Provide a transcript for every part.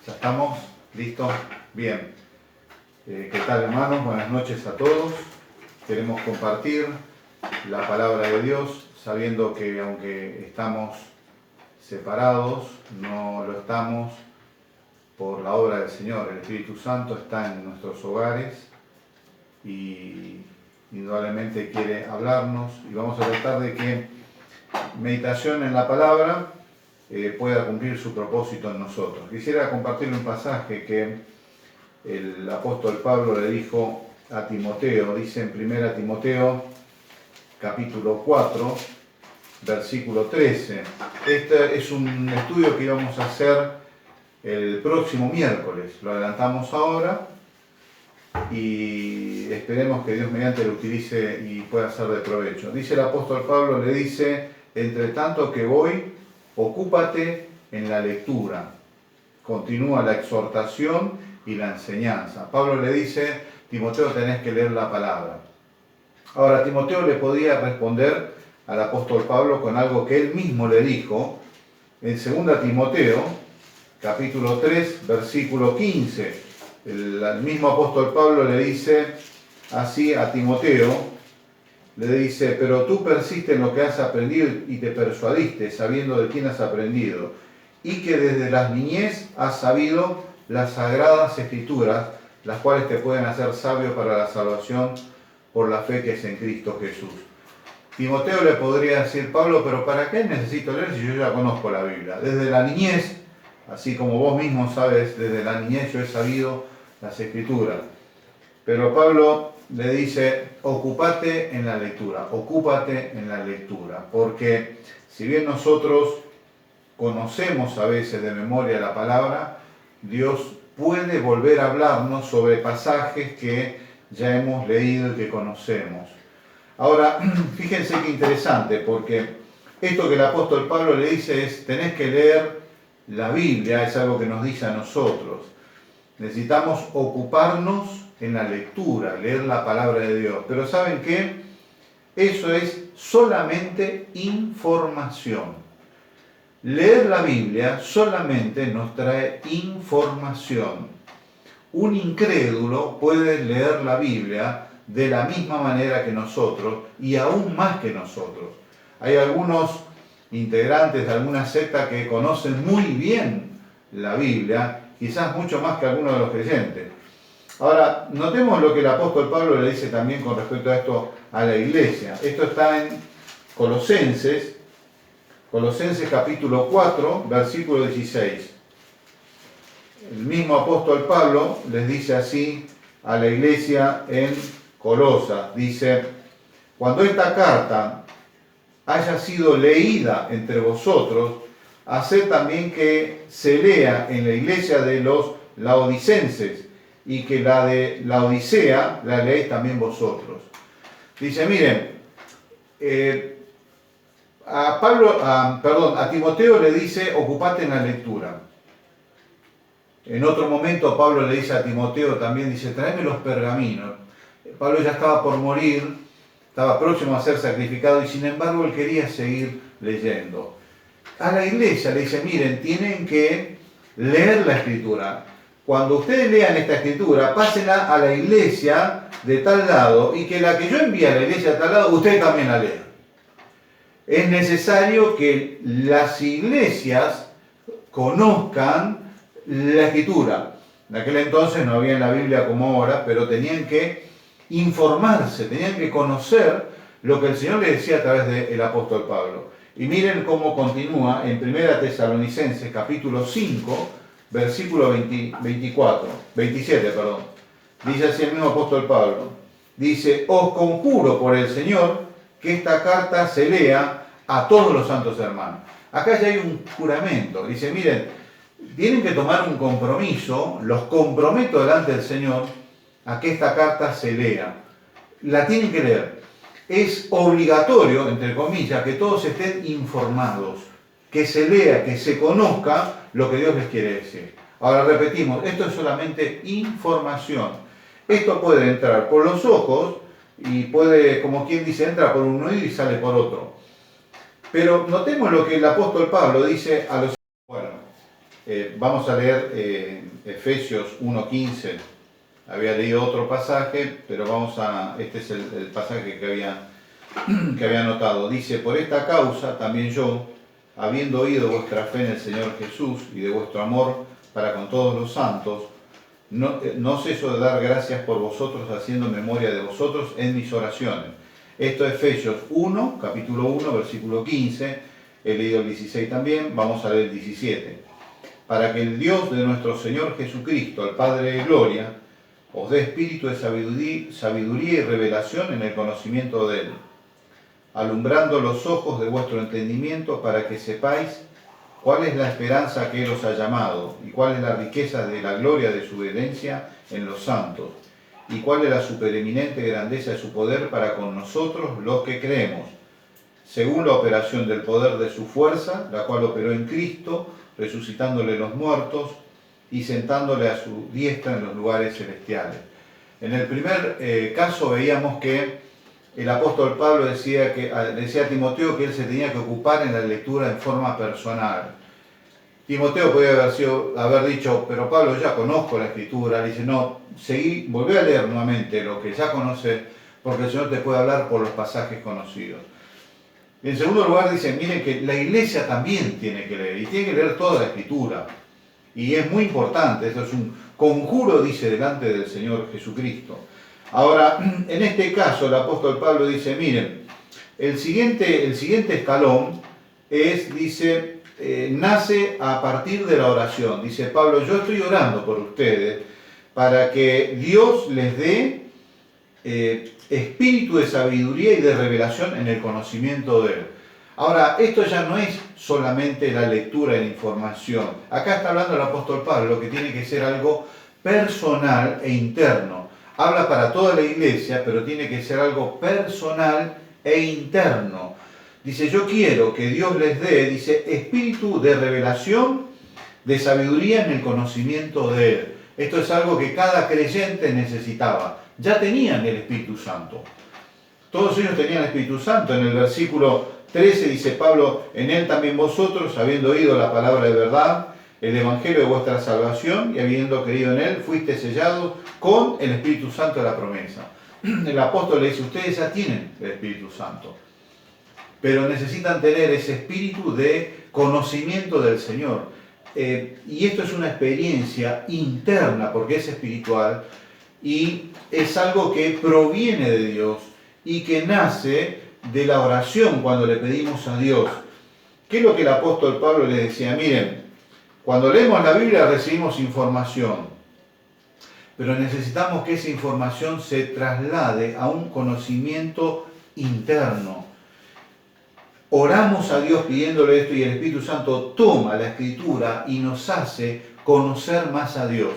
¿Ya estamos? ¿Listos? Bien. ¿Qué tal, hermanos? Buenas noches a todos. Queremos compartir la palabra de Dios, sabiendo que aunque estamos separados, no lo estamos por la obra del Señor. El Espíritu Santo está en nuestros hogares y indudablemente quiere hablarnos, y vamos a tratar de que meditación en la palabra pueda cumplir su propósito en nosotros. Quisiera compartir un pasaje que el apóstol Pablo le dijo a Timoteo. Dice en 1 Timoteo capítulo 4 versículo 13. Este es un estudio que íbamos a hacer el próximo miércoles. Lo adelantamos ahora y esperemos que Dios mediante lo utilice y pueda ser de provecho. Dice el apóstol Pablo, le dice: entre tanto que voy, ocúpate en la lectura. Continúa la exhortación y la enseñanza. Pablo le dice: Timoteo, tenés que leer la palabra. Ahora, Timoteo le podía responder al apóstol Pablo con algo que él mismo le dijo en 2 Timoteo, capítulo 3, versículo 15. El mismo apóstol Pablo le dice así a Timoteo, le dice: pero tú persiste en lo que has aprendido y te persuadiste, sabiendo de quién has aprendido, y que desde la niñez has sabido las sagradas escrituras, las cuales te pueden hacer sabio para la salvación por la fe que es en Cristo Jesús. Timoteo le podría decir: Pablo, pero ¿para qué necesito leer si yo ya conozco la Biblia? Desde la niñez, así como vos mismo sabes, desde la niñez yo he sabido las escrituras. Pero Pablo le dice: ocúpate en la lectura, ocúpate en la lectura, porque si bien nosotros conocemos a veces de memoria la palabra, Dios puede volver a hablarnos sobre pasajes que ya hemos leído y que conocemos. Ahora, fíjense qué interesante, porque esto que el apóstol Pablo le dice es: tenés que leer la Biblia, es algo que nos dice a nosotros. Necesitamos ocuparnos en la lectura, leer la palabra de Dios. Pero ¿saben qué? Eso es solamente información. Leer la Biblia solamente nos trae información. Un incrédulo puede leer la Biblia de la misma manera que nosotros y aún más que nosotros. Hay algunos integrantes de alguna secta que conocen muy bien la Biblia, quizás mucho más que algunos de los creyentes. Ahora, notemos lo que el apóstol Pablo le dice también con respecto a esto a la iglesia. Esto está en Colosenses capítulo 4, versículo 16. El mismo apóstol Pablo les dice así a la iglesia en Colosas. Dice: cuando esta carta haya sido leída entre vosotros, haced también que se lea en la iglesia de los laodicenses, y que la de Laodicea la leéis también vosotros. Dice, miren, a Timoteo le dice: ocupate en la lectura. En otro momento Pablo le dice a Timoteo también, dice: tráeme los pergaminos. Pablo ya estaba por morir, estaba próximo a ser sacrificado, y sin embargo él quería seguir leyendo. A la iglesia le dice: miren, tienen que leer la escritura. Cuando ustedes lean esta escritura, pásenla a la iglesia de tal lado, y que la que yo envíe a la iglesia de tal lado, ustedes también la lean. Es necesario que las iglesias conozcan la escritura. En aquel entonces no había en la Biblia como ahora, pero tenían que informarse, tenían que conocer lo que el Señor les decía a través del apóstol Pablo. Y miren cómo continúa en 1 Tesalonicenses capítulo 5, versículo 27. Dice así el mismo apóstol Pablo. Dice: os conjuro por el Señor que esta carta se lea a todos los santos hermanos. Acá ya hay un juramento. Dice, miren, tienen que tomar un compromiso, los comprometo delante del Señor a que esta carta se lea. La tienen que leer. Es obligatorio, entre comillas, que todos estén informados, que se lea, que se conozca lo que Dios les quiere decir. Ahora repetimos, esto es solamente información. Esto puede entrar por los ojos y puede, como quien dice, entra por un oído y sale por otro. Pero notemos lo que el apóstol Pablo dice a los... Bueno, Vamos a leer Efesios 1:15. Había leído otro pasaje, pero este es el pasaje que había anotado. Dice: por esta causa también yo, habiendo oído vuestra fe en el Señor Jesús y de vuestro amor para con todos los santos, no ceso de dar gracias por vosotros, haciendo memoria de vosotros en mis oraciones. Esto es Efesios 1, capítulo 1, versículo 15. He leído el 16 también, vamos a leer el 17. Para que el Dios de nuestro Señor Jesucristo, el Padre de gloria, os dé espíritu de sabiduría y revelación en el conocimiento de Él, alumbrando los ojos de vuestro entendimiento, para que sepáis cuál es la esperanza que Él os ha llamado, y cuál es la riqueza de la gloria de su herencia en los santos, y cuál es la supereminente grandeza de su poder para con nosotros los que creemos, según la operación del poder de su fuerza, la cual operó en Cristo, resucitándole los muertos y sentándole a su diestra en los lugares celestiales. En el primer caso veíamos que el apóstol Pablo decía a Timoteo que él se tenía que ocupar en la lectura en forma personal. Timoteo podía haber dicho: pero Pablo, ya conozco la Escritura. Le dice: no, volví a leer nuevamente lo que ya conoces, porque el Señor te puede hablar por los pasajes conocidos. Y en segundo lugar dice: miren que la iglesia también tiene que leer, y tiene que leer toda la Escritura. Y es muy importante, esto es un conjuro, dice, delante del Señor Jesucristo. Ahora, en este caso, el apóstol Pablo dice: miren, el siguiente escalón dice, nace a partir de la oración. Dice Pablo: yo estoy orando por ustedes para que Dios les dé espíritu de sabiduría y de revelación en el conocimiento de Él. Ahora, esto ya no es solamente la lectura de la información. Acá está hablando el apóstol Pablo, que tiene que ser algo personal e interno. Habla para toda la iglesia, pero tiene que ser algo personal e interno. Dice: yo quiero que Dios les dé, dice, espíritu de revelación, de sabiduría en el conocimiento de Él. Esto es algo que cada creyente necesitaba. Ya tenían el Espíritu Santo. Todos ellos tenían el Espíritu Santo. En el versículo 13 dice Pablo: en Él también vosotros, habiendo oído la palabra de verdad, el evangelio de vuestra salvación, y habiendo creído en Él, fuiste sellados con el Espíritu Santo de la promesa. El apóstol le dice: ustedes ya tienen el Espíritu Santo, pero necesitan tener ese espíritu de conocimiento del Señor. Y esto es una experiencia interna, porque es espiritual, y es algo que proviene de Dios y que nace de la oración cuando le pedimos a Dios. ¿Qué es lo que el apóstol Pablo le decía? Miren, cuando leemos la Biblia recibimos información, pero necesitamos que esa información se traslade a un conocimiento interno. Oramos a Dios pidiéndole esto, y el Espíritu Santo toma la Escritura y nos hace conocer más a Dios.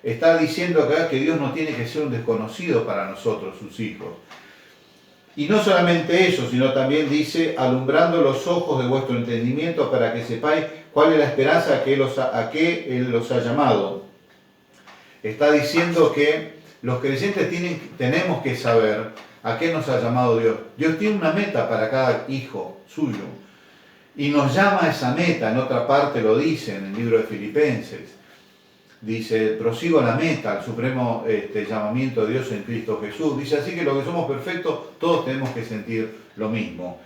Está diciendo acá que Dios no tiene que ser un desconocido para nosotros, sus hijos. Y no solamente eso, sino también dice: alumbrando los ojos de vuestro entendimiento, para que sepáis cuál es la esperanza a que Él los ha llamado. Está diciendo que los creyentes tenemos que saber a qué nos ha llamado Dios. Dios tiene una meta para cada hijo suyo, y nos llama a esa meta. En otra parte lo dice en el libro de Filipenses. Dice: prosigo la meta, al supremo llamamiento de Dios en Cristo Jesús. Dice: así que los que somos perfectos, todos tenemos que sentir lo mismo.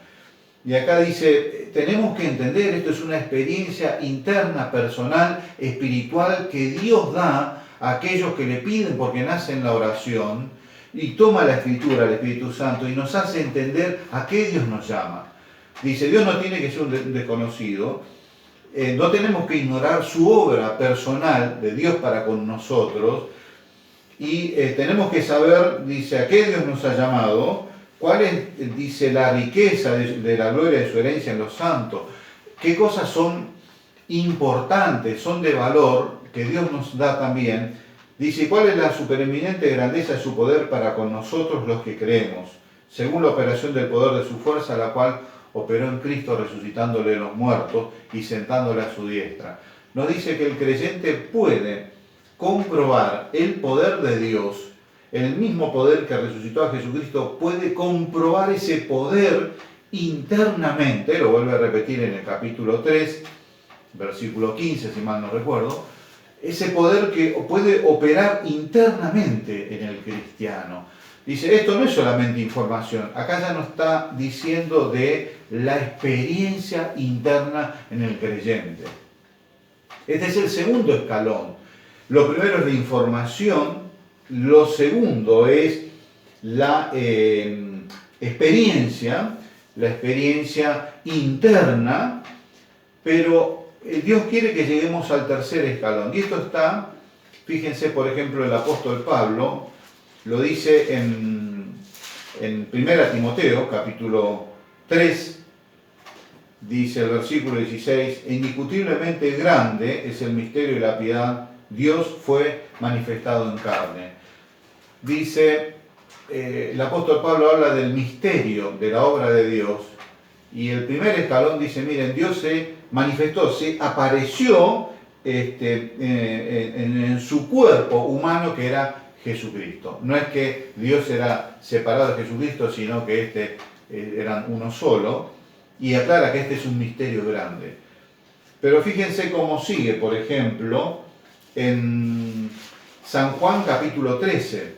Y acá dice: tenemos que entender, esto es una experiencia interna, personal, espiritual, que Dios da a aquellos que le piden, porque nace en la oración, y toma la Escritura, el Espíritu Santo, y nos hace entender a qué Dios nos llama. Dice: Dios no tiene que ser un desconocido. No tenemos que ignorar su obra personal de Dios para con nosotros, y tenemos que saber, dice, a qué Dios nos ha llamado, cuál es, dice, la riqueza de la gloria de su herencia en los santos, qué cosas son importantes, son de valor, que Dios nos da también. Dice: cuál es la supereminente grandeza de su poder para con nosotros los que creemos, según la operación del poder de su fuerza, la cual operó en Cristo, resucitándole los muertos y sentándole a su diestra. Nos dice que el creyente puede comprobar el poder de Dios, el mismo poder que resucitó a Jesucristo, puede comprobar ese poder internamente. Lo vuelve a repetir en el capítulo 3, versículo 15, si mal no recuerdo, ese poder que puede operar internamente en el cristiano. Dice, esto no es solamente información, acá ya nos está diciendo de la experiencia interna en el creyente. Este es el segundo escalón. Lo primero es la información, lo segundo es la experiencia interna, pero Dios quiere que lleguemos al tercer escalón. Y esto está, fíjense por ejemplo el apóstol Pablo, lo dice en 1 Timoteo, capítulo 3, dice el versículo 16, indiscutiblemente grande es el misterio de la piedad, Dios fue manifestado en carne. Dice, el apóstol Pablo habla del misterio de la obra de Dios, y el primer escalón dice, miren, Dios se manifestó, se apareció en su cuerpo humano que era Jesucristo. No es que Dios era separado de Jesucristo, sino que eran uno solo, y aclara que este es un misterio grande. Pero fíjense cómo sigue, por ejemplo, en San Juan capítulo 14,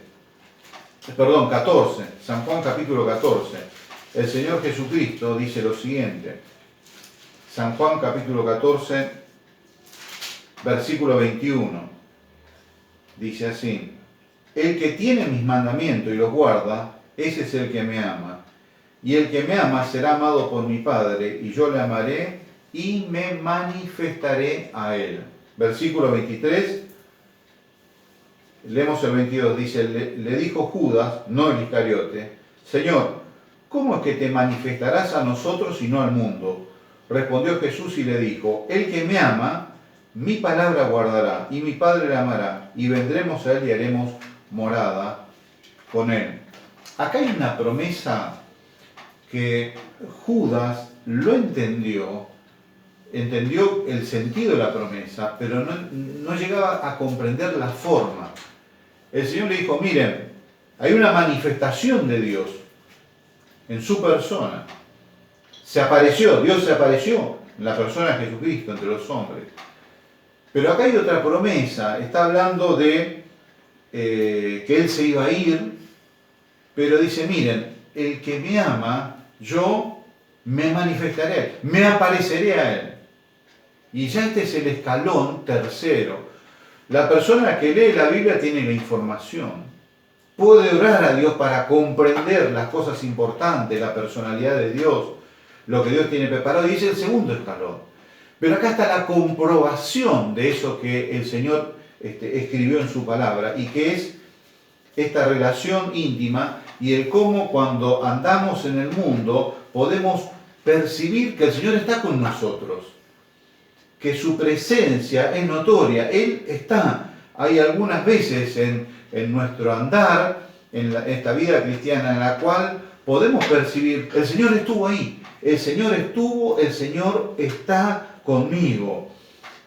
San Juan capítulo 14, el Señor Jesucristo dice lo siguiente, San Juan capítulo 14, versículo 21, dice así, el que tiene mis mandamientos y los guarda, ese es el que me ama. Y el que me ama será amado por mi Padre, y yo le amaré y me manifestaré a él. Versículo 23, leemos el 22, dice, le dijo Judas, no el Iscariote, Señor, ¿cómo es que te manifestarás a nosotros y no al mundo? Respondió Jesús y le dijo, el que me ama, mi palabra guardará, y mi Padre le amará, y vendremos a él y haremos morada con él. Acá hay una promesa que Judas lo entendió el sentido de la promesa, pero no llegaba a comprender la forma. El Señor le dijo, miren, hay una manifestación de Dios en su persona. Dios se apareció en la persona de Jesucristo entre los hombres. Pero acá hay otra promesa, está hablando de que Él se iba a ir, pero dice, miren, el que me ama, yo me manifestaré a Él, me apareceré a Él. Y ya este es el escalón tercero. La persona que lee la Biblia tiene la información, puede orar a Dios para comprender las cosas importantes, la personalidad de Dios, lo que Dios tiene preparado, y es el segundo escalón. Pero acá está la comprobación de eso que el Señor escribió en su palabra, y que es esta relación íntima y el cómo cuando andamos en el mundo podemos percibir que el Señor está con nosotros, que su presencia es notoria, Él está. Hay algunas veces en nuestro andar, en esta vida cristiana en la cual podemos percibir, el Señor estuvo ahí, el Señor está conmigo.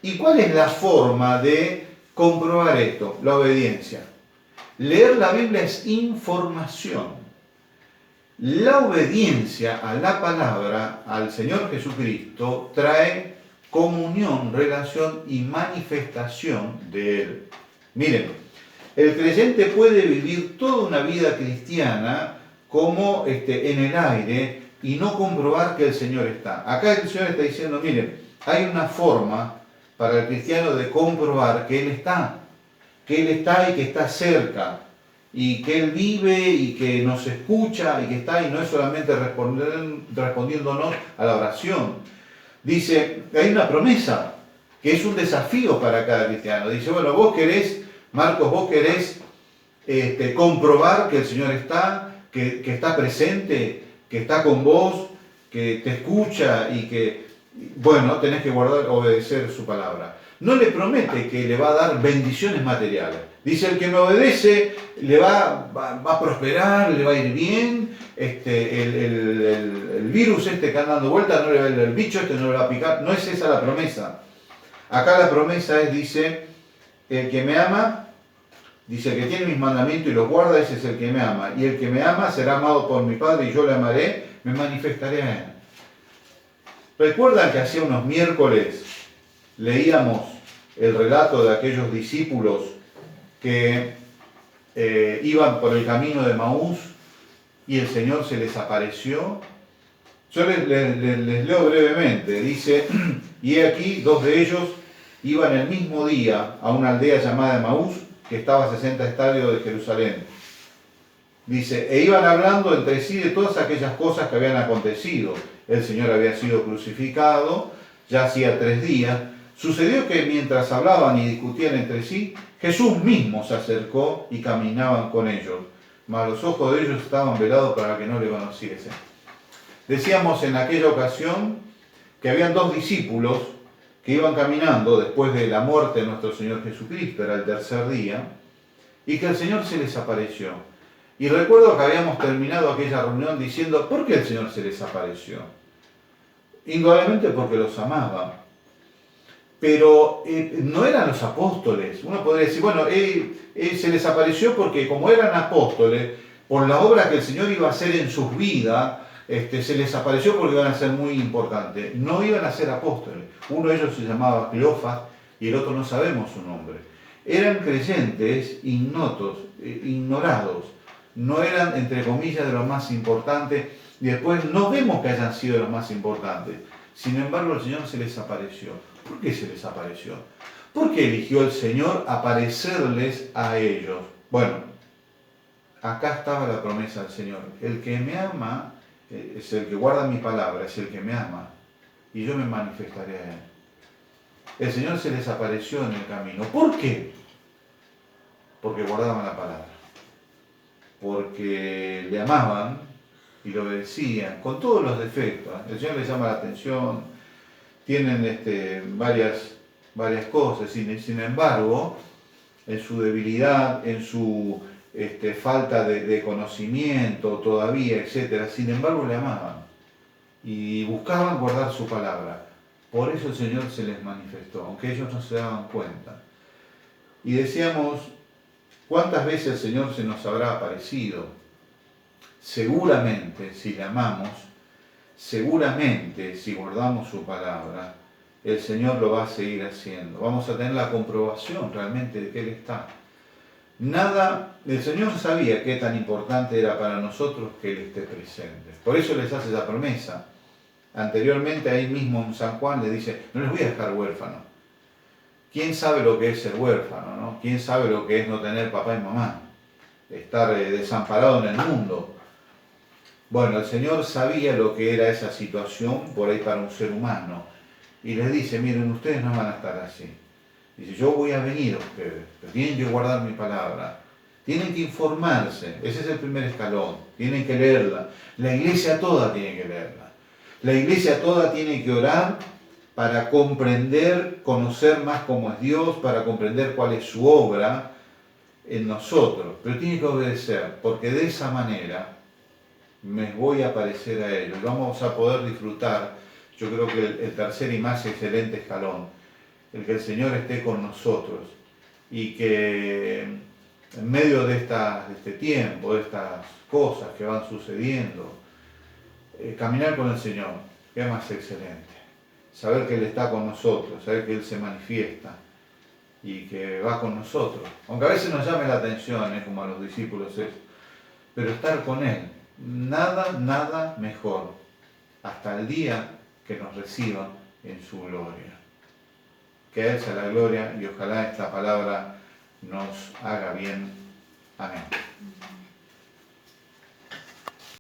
¿Y cuál es la forma de comprobar esto? La obediencia. Leer la Biblia es información. La obediencia a la palabra, al Señor Jesucristo, trae comunión, relación y manifestación de Él. Miren, el creyente puede vivir toda una vida cristiana como en el aire y no comprobar que el Señor está. Acá el Señor está diciendo, miren, hay una forma para el cristiano de comprobar que Él está y que está cerca, y que Él vive y que nos escucha y que está, y no es solamente respondiéndonos a la oración. Dice, hay una promesa que es un desafío para cada cristiano. Dice, bueno, vos querés, Marcos, vos querés comprobar que el Señor está, que está presente, que está con vos, que te escucha y que, bueno, tenés que obedecer su palabra. No le promete que le va a dar bendiciones materiales. Dice, el que me obedece le va a prosperar, le va a ir bien, el virus que anda dando vueltas, el bicho no le va a picar. No es esa la promesa. Acá la promesa es, dice, el que me ama, dice, el que tiene mis mandamientos y los guarda, ese es el que me ama. Y el que me ama será amado por mi Padre y yo le amaré, me manifestaré a Él. ¿Recuerdan que hacía unos miércoles leíamos el relato de aquellos discípulos que iban por el camino de Maús y el Señor se les apareció. Yo les leo brevemente. Dice, y he aquí, 2 de ellos iban el mismo día a una aldea llamada Maús, que estaba a 60 estadios de Jerusalén. Dice, e iban hablando entre sí de todas aquellas cosas que habían acontecido. El Señor había sido crucificado, ya hacía 3 días. Sucedió que mientras hablaban y discutían entre sí, Jesús mismo se acercó y caminaban con ellos, mas los ojos de ellos estaban velados para que no le conociesen. Decíamos en aquella ocasión que habían 2 discípulos que iban caminando después de la muerte de nuestro Señor Jesucristo, era el 3er día, y que el Señor se les apareció. Y recuerdo que habíamos terminado aquella reunión diciendo, ¿por qué el Señor se les apareció? Indudablemente porque los amaba. Pero no eran los apóstoles. Uno podría decir, bueno, se les apareció porque como eran apóstoles, por la obra que el Señor iba a hacer en sus vidas, se les apareció porque iban a ser muy importantes. No iban a ser apóstoles. Uno de ellos se llamaba Cleofas y el otro no sabemos su nombre. Eran creyentes ignorados. No eran, entre comillas, de los más importantes. Y después no vemos que hayan sido los más importantes. Sin embargo, el Señor se les apareció. ¿Por qué se les apareció? ¿Por qué eligió el Señor aparecerles a ellos? Bueno, acá estaba la promesa del Señor. El que me ama es el que guarda mi palabra, es el que me ama. Y yo me manifestaré a él. El Señor se les apareció en el camino. ¿Por qué? Porque guardaban la palabra. Porque le amaban y lo obedecían, con todos los defectos. El Señor les llama la atención, tienen varias cosas, sin embargo, en su debilidad, en su falta de conocimiento todavía, etc., sin embargo le amaban y buscaban guardar su palabra. Por eso el Señor se les manifestó, aunque ellos no se daban cuenta. Y decíamos, ¿cuántas veces el Señor se nos habrá aparecido? Seguramente, si le amamos, seguramente, si guardamos su palabra, el Señor lo va a seguir haciendo. Vamos a tener la comprobación realmente de que Él está. El Señor sabía qué tan importante era para nosotros que Él esté presente. Por eso les hace esa promesa. Anteriormente, ahí mismo en San Juan le dice, no les voy a dejar huérfanos. ¿Quién sabe lo que es ser huérfano, no? ¿Quién sabe lo que es no tener papá y mamá? Estar desamparado en el mundo. Bueno, el Señor sabía lo que era esa situación por ahí para un ser humano. Y les dice, miren, ustedes no van a estar así. Dice, yo voy a venir a ustedes, pero tienen que guardar mi palabra. Tienen que informarse, ese es el primer escalón. Tienen que leerla. La iglesia toda tiene que leerla. La iglesia toda tiene que orar para comprender, conocer más cómo es Dios, para comprender cuál es su obra en nosotros. Pero tiene que obedecer, porque de esa manera me voy a parecer a ellos. Vamos a poder disfrutar, yo creo que el tercer y más excelente escalón, el que el Señor esté con nosotros y que en medio de este tiempo, de estas cosas que van sucediendo, caminar con el Señor, que es más excelente. Saber que Él está con nosotros, saber que Él se manifiesta y que va con nosotros. Aunque a veces nos llame la atención, como a los discípulos es, pero estar con Él. Nada mejor hasta el día que nos reciba en su gloria. Que a Él sea la gloria y ojalá esta palabra nos haga bien. Amén.